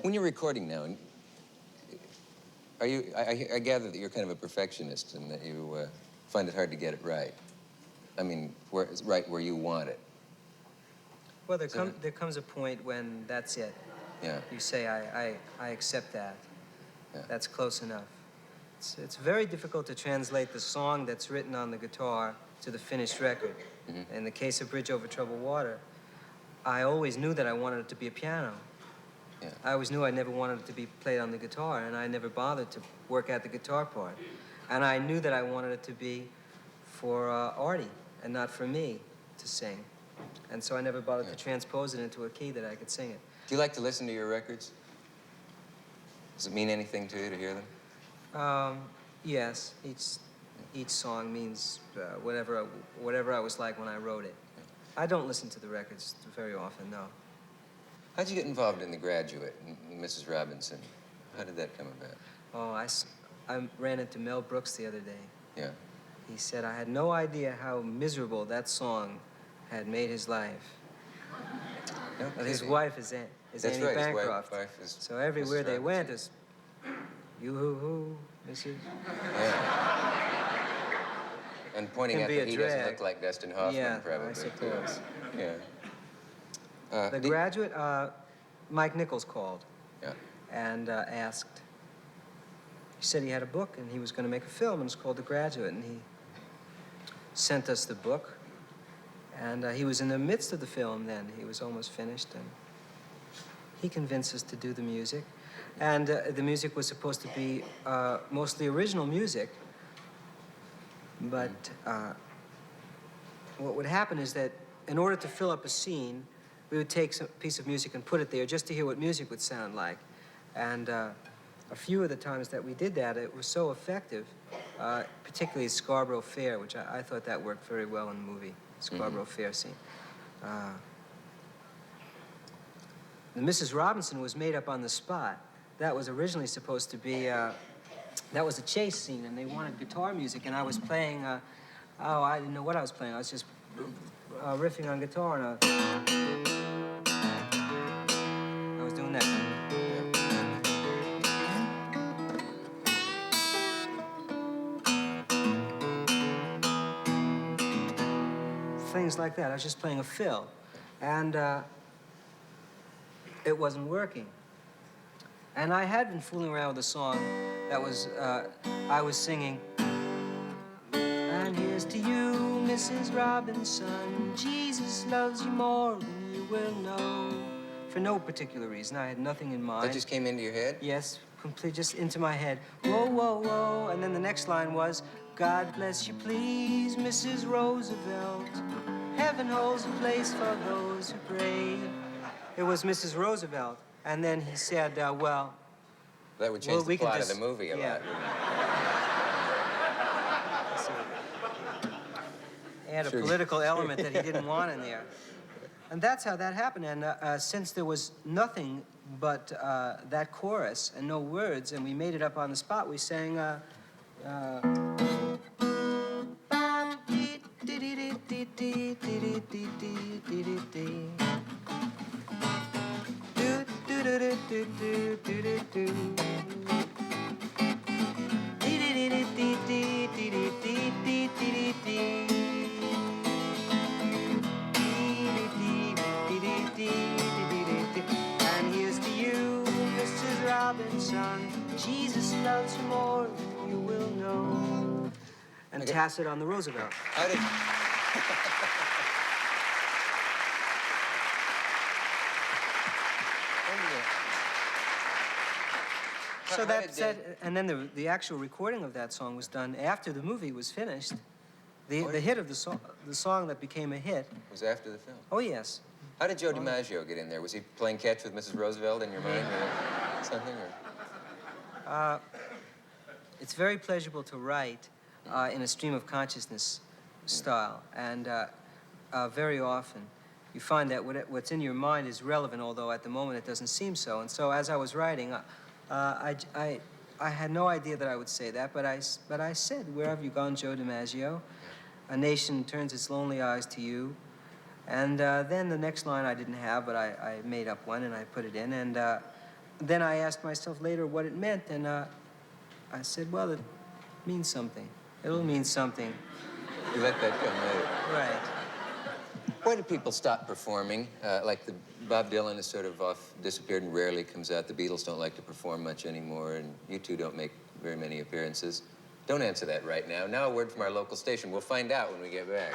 When you're recording now, are you? I gather that you're kind of a perfectionist and that you find it hard to get it right. I mean, right where you want it. Well, there comes a point when that's it. Yeah. You say, I accept that. Yeah. That's close enough. It's very difficult to translate the song that's written on the guitar to the finished record. Mm-hmm. In the case of Bridge Over Troubled Water, I always knew that I wanted it to be a piano. Yeah. I always knew I never wanted it to be played on the guitar, and I never bothered to work out the guitar part. And I knew that I wanted it to be for Artie and not for me to sing. And so I never bothered to transpose it into a key that I could sing it. Do you like to listen to your records? Does it mean anything to you to hear them? Yes. Each song means whatever I was like when I wrote it. Yeah. I don't listen to the records very often, no. How'd you get involved in The Graduate and Mrs. Robinson? How did that come about? Oh, I ran into Mel Brooks the other day. Yeah. He said I had no idea how miserable that song had made his life. No kidding. His wife is Annie right, Bancroft. His wife is so everywhere Mrs. they went Robinson. is, you-hoo-hoo, Mrs. Yeah. And pointing out that he doesn't look like Dustin Hoffman, probably. I suppose. Yeah. The Graduate, Mike Nichols called. Yeah. And asked. He said he had a book and he was going to make a film, and it's called The Graduate. And he sent us the book. And he was in the midst of the film then. He was almost finished. And he convinced us to do the music. And the music was supposed to be mostly original music. But what would happen is that in order to fill up a scene, we would take some piece of music and put it there just to hear what music would sound like. And a few of the times that we did that, it was so effective, particularly Scarborough Fair, which I thought that worked very well in the movie, Scarborough Fair scene. The Mrs. Robinson was made up on the spot. That was originally supposed to be, that was a chase scene, and they wanted guitar music, and I was playing, I didn't know what I was playing. I was just riffing on guitar, and I was doing that. Things like that. I was just playing a fill, and it wasn't working. And I had been fooling around with a song that was, I was singing, and here's to you, Mrs. Robinson, Jesus loves you more than you will know. For no particular reason, I had nothing in mind. That just came into your head? Yes, complete, just into my head. Whoa, whoa, whoa, and then the next line was, God bless you, please, Mrs. Roosevelt. Heaven holds a place for those who pray. It was Mrs. Roosevelt. And then he said, well... That would change the plot of the movie a lot. Add a political element that he didn't want in there. And that's how that happened. And since there was nothing but that chorus and no words, and we made it up on the spot, we sang... And here's to you, Mrs. Robinson, Jesus loves you more than you will know. And Tacit on the Roosevelt. How did... So that's it, and then the actual recording of that song was done after the movie was finished. The hit of the song that became a hit was after the film. Oh yes. How did Joe DiMaggio get in there? Was he playing catch with Mrs. Roosevelt in your mind, or something? Or? It's very pleasurable to write in a stream of consciousness style, and very often you find that what's in your mind is relevant, although at the moment it doesn't seem so. And so as I was writing, I had no idea that I would say that, but I said, "Where have you gone, Joe DiMaggio? A nation turns its lonely eyes to you." And then the next line I didn't have, but I made up one and I put it in, and then I asked myself later what it meant, and I said, well, it means something. It'll mean something. You let that come later. Right. Why do people stop performing? Like Bob Dylan is sort of disappeared and rarely comes out. The Beatles don't like to perform much anymore, and you two don't make very many appearances. Don't answer that right now. Now a word from our local station. We'll find out when we get back.